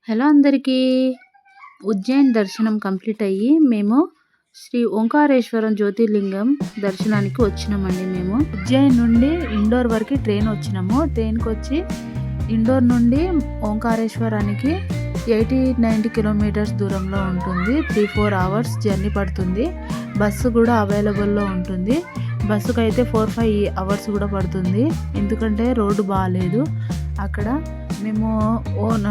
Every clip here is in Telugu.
హలో అందరికీ. ఉజ్జయిన్ దర్శనం కంప్లీట్ అయ్యి మేము శ్రీ ఓంకారేశ్వరం జ్యోతిర్లింగం దర్శనానికి వచ్చినామండి. మేము ఉజ్జయిన్ నుండి ఇండోర్ వరకు ట్రైన్ వచ్చినాము. ట్రైన్కి వచ్చి ఇండోర్ నుండి ఓంకారేశ్వరానికి 80-90 కిలోమీటర్స్ దూరంలో ఉంటుంది. 3-4 అవర్స్ జర్నీ పడుతుంది. బస్సు కూడా అవైలబుల్లో ఉంటుంది. బస్సుకు అయితే 4-5 అవర్స్ కూడా పడుతుంది, ఎందుకంటే రోడ్డు బాగాలేదు అక్కడ. మేము ఓన్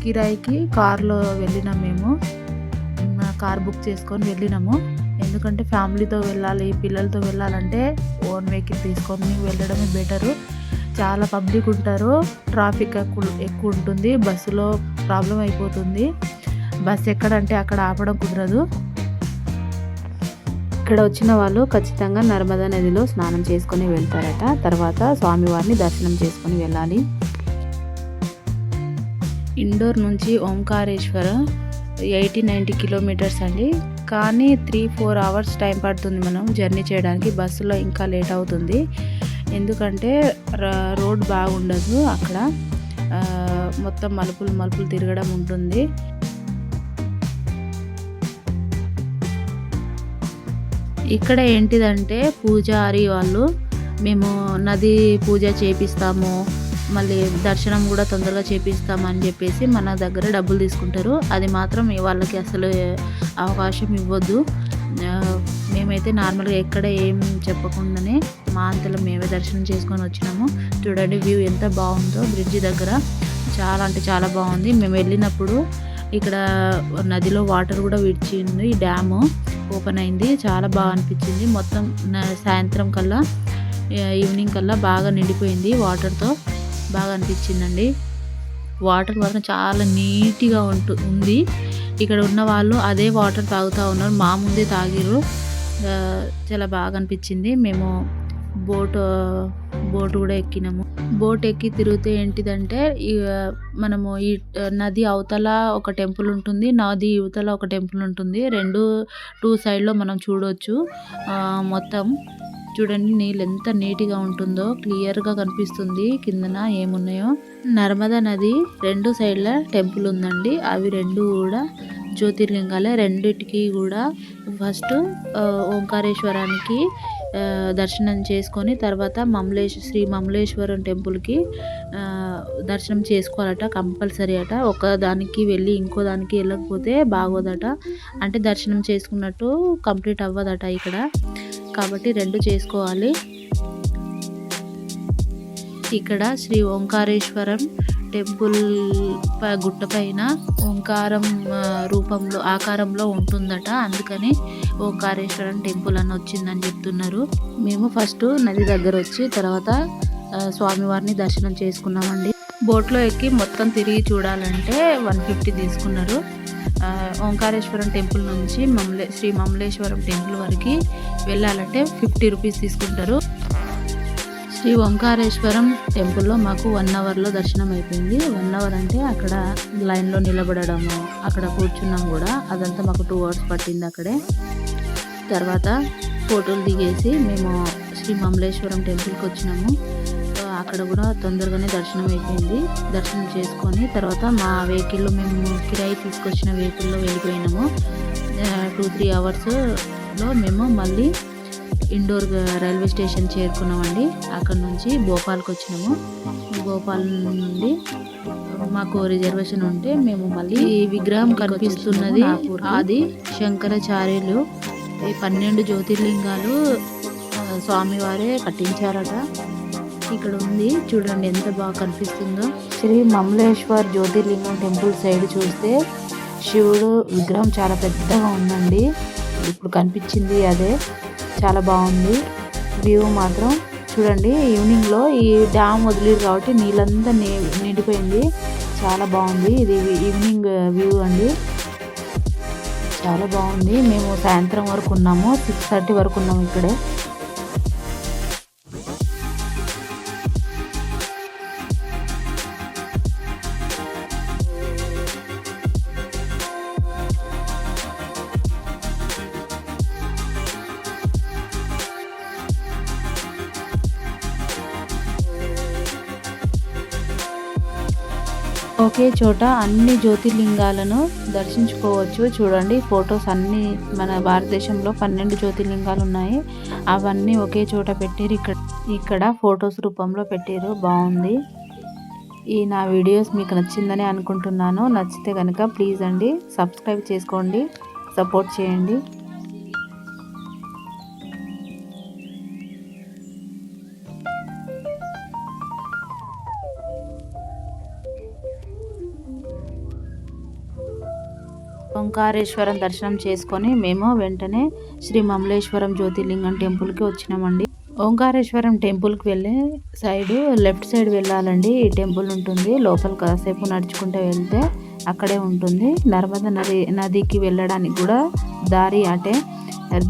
కిరాయికి కార్లో వెళ్ళినాం. మేము కార్ బుక్ చేసుకొని వెళ్ళినాము, ఎందుకంటే ఫ్యామిలీతో వెళ్ళాలి, పిల్లలతో వెళ్ళాలంటే ఓన్ వెహికల్ తీసుకొని వెళ్ళడమే బెటరు. చాలా పబ్లిక్ ఉంటారు, ట్రాఫిక్ ఎక్కువ ఉంటుంది, బస్సులో ప్రాబ్లం అయిపోతుంది. బస్సు ఎక్కడంటే అక్కడ ఆపడం కుదరదు. ఇక్కడ వచ్చిన వాళ్ళు ఖచ్చితంగా నర్మదా నదిలో స్నానం చేసుకొని వెళ్తారట. తర్వాత స్వామివారిని దర్శనం చేసుకొని వెళ్ళాలి. ఇండోర్ నుంచి ఓంకారేశ్వర 80-90 కిలోమీటర్స్ అండి, కానీ 3-4 అవర్స్ టైం పడుతుంది మనం జర్నీ చేయడానికి. బస్సులో ఇంకా లేట్ అవుతుంది, ఎందుకంటే రోడ్ బాగుండదు అక్కడ. మొత్తం మలుపులు తిరగడం ఉంటుంది. ఇక్కడ ఏంటిదంటే పూజారి వాళ్ళు మేము నది పూజ చేపిస్తాము, మళ్ళీ దర్శనం కూడా తొందరగా చేపిస్తాము అని చెప్పేసి మన దగ్గర డబ్బులు తీసుకుంటారు. అది మాత్రం వాళ్ళకి అసలు అవకాశం ఇవ్వద్దు. మేమైతే నార్మల్గా ఎక్కడ ఏం చెప్పకుండానే మా అంతలో మేమే దర్శనం చేసుకొని వచ్చినాము. చూడండి వ్యూ ఎంత బాగుందో బ్రిడ్జి దగ్గర, చాలా అంటే చాలా బాగుంది. మేము వెళ్ళినప్పుడు ఇక్కడ నదిలో వాటర్ కూడా విడిచింది, ఈ డ్యాము ఓపెన్ అయింది, చాలా బాగా అనిపించింది. మొత్తం సాయంత్రం కల్లా ఈవినింగ్ కల్లా బాగా నిండిపోయింది వాటర్తో, బాగా అనిపించిందండి. వాటర్ మాత్రం చాలా నీట్గా ఉంది. ఇక్కడ ఉన్న వాళ్ళు అదే వాటర్ తాగుతూ ఉన్నారు, మా ముందే తాగిరు. చాలా బాగా అనిపించింది. మేము బోట్ కూడా ఎక్కినాము. బోట్ ఎక్కి తిరిగితే ఏంటిదంటే మనము ఈ నది అవతల ఒక టెంపుల్ ఉంటుంది, నది యువతల ఒక టెంపుల్ ఉంటుంది. 2 సైడ్లో మనం చూడవచ్చు. మొత్తం చూడండి నీళ్ళు ఎంత నీట్గా ఉంటుందో, క్లియర్గా కనిపిస్తుంది కిందన ఏమున్నాయో. నర్మదా నది 2 సైడ్ల టెంపుల్ ఉందండి. అవి 2 కూడా జ్యోతిర్లింగాలే. రెండిటికి కూడా ఫస్ట్ ఓంకారేశ్వరానికి దర్శనం చేసుకొని తర్వాత శ్రీ మమలేశ్వరం టెంపుల్కి దర్శనం చేసుకోవాలట, కంపల్సరీ అట. ఒక దానికి వెళ్ళి ఇంకో దానికి వెళ్ళకపోతే బాగోదట, అంటే దర్శనం చేసుకున్నట్టు కంప్లీట్ అవ్వదట ఇక్కడ. కాబట్టి 2 చేసుకోవాలి. ఇక్కడ శ్రీ ఓంకారేశ్వరం టెంపుల్ గుట్ట పైన ఓంకారం రూపంలో ఆకారంలో ఉంటుందట, అందుకని ఓంకారేశ్వరం టెంపుల్ అని వచ్చిందని చెప్తున్నారు. మేము ఫస్ట్ నది దగ్గర వచ్చి తర్వాత స్వామివారిని దర్శనం చేసుకున్నామండి. బోట్లో ఎక్కి మొత్తం తిరిగి చూడాలంటే 150 తీసుకున్నారు. ఓంకారేశ్వరం టెంపుల్ నుంచి శ్రీ మమలేశ్వరం టెంపుల్ వరకు వెళ్ళాలంటే 50 రూపీస్ తీసుకుంటారు. శ్రీ ఓంకారేశ్వరం టెంపుల్లో మాకు 1 అవర్లో దర్శనం అయిపోయింది. 1 అవర్ అంటే అక్కడ లైన్లో నిలబడము, అక్కడ కూర్చున్నాం కూడా, అదంతా మాకు 2 అవర్స్ పట్టింది అక్కడే. తర్వాత ఫోటోలు దిగేసి మేము శ్రీ మమలేశ్వరం టెంపుల్కి వచ్చినాము. అక్కడ కూడా తొందరగానే దర్శనం అయిపోయింది. దర్శనం చేసుకొని తర్వాత మా వెహికల్లో, మేము కిరాయి తీసుకొచ్చిన వెహికల్లో వెళ్ళిపోయినాము. 2-3 అవర్స్లో మేము మళ్ళీ ఇండోర్ రైల్వే స్టేషన్ చేరుకున్నామండి. అక్కడ నుంచి భోపాల్కి వచ్చినాము. భోపాల్ నుండి మాకు రిజర్వేషన్ ఉంటే మేము మళ్ళీ ఈ విగ్రహం కనిపిస్తున్నది ఆది శంకరాచార్యులు. ఈ 12 జ్యోతిర్లింగాలు స్వామివారే కట్టించారట. ఇక్కడ ఉంది చూడండి ఎంత బాగా కనిపిస్తుందో. శ్రీ మమలేశ్వర్ జ్యోతిర్లింగం టెంపుల్ సైడ్ చూస్తే శివుడు విగ్రహం చాలా పెద్దగా ఉందండి. ఇప్పుడు కనిపించింది అదే, చాలా బాగుంది. వ్యూ మాత్రం చూడండి. ఈవినింగ్లో ఈ డ్యామ్ వదిలేరు కాబట్టి నీళ్ళంతా నిండిపోయింది, చాలా బాగుంది. ఇది ఈవినింగ్ వ్యూ అండి, చాలా బాగుంది. మేము సాయంత్రం వరకు ఉన్నాము, 6:30 వరకు ఉన్నాము ఇక్కడే. ఒకే చోట అన్ని జ్యోతిర్లింగాలను దర్శించుకోవచ్చు. చూడండి ఫొటోస్ అన్నీ మన భారతదేశంలో 12 జ్యోతిర్లింగాలు ఉన్నాయి. అవన్నీ ఒకే చోట పెట్టిరు. ఇక్కడ ఫొటోస్ రూపంలో పెట్టిరు. బాగుంది. నా వీడియోస్ మీకు నచ్చిందని అనుకుంటున్నాను. నచ్చితే కనుక ప్లీజ్ అండి సబ్స్క్రైబ్ చేసుకోండి, సపోర్ట్ చేయండి. ఓంకారేశ్వరం దర్శనం చేసుకొని మేము వెంటనే శ్రీ మమలేశ్వరం జ్యోతిర్లింగం టెంపుల్కి వచ్చినామండి. ఓంకారేశ్వరం టెంపుల్కి వెళ్ళే సైడు లెఫ్ట్ సైడ్ వెళ్ళాలండి. ఈ టెంపుల్ ఉంటుంది. లోపల కాసేపు నడుచుకుంటూ వెళ్తే అక్కడే ఉంటుంది. నర్మదా నదికి వెళ్ళడానికి కూడా దారి అటే.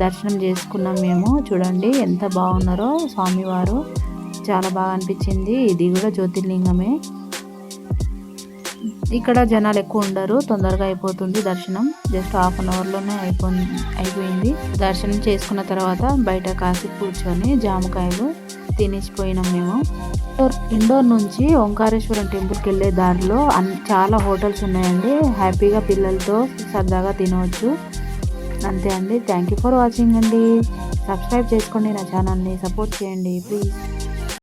దర్శనం చేసుకున్నాం మేము. చూడండి ఎంత బాగున్నారో స్వామివారు, చాలా బాగా అనిపించింది. ఇది కూడా జ్యోతిర్లింగమే. ఇక్కడ జనాలు ఎక్కువ ఉండరు, తొందరగా అయిపోతుంది దర్శనం. జస్ట్ హాఫ్ అన్ అవర్లోనే అయిపోయింది. దర్శనం చేసుకున్న తర్వాత బయట కాసి కూర్చొని జామకాయలు తినేసిపోయినాం మేము. ఇండోర్ నుంచి ఓంకారేశ్వరం టెంపుల్కి వెళ్ళే దారిలో చాలా హోటల్స్ ఉన్నాయండి. హ్యాపీగా పిల్లలతో సరదాగా తినవచ్చు. అంతే అండి. థ్యాంక్ యూ ఫర్ వాచింగ్ అండి. సబ్స్క్రైబ్ చేసుకోండి, నా ఛానల్ని సపోర్ట్ చేయండి ప్లీజ్.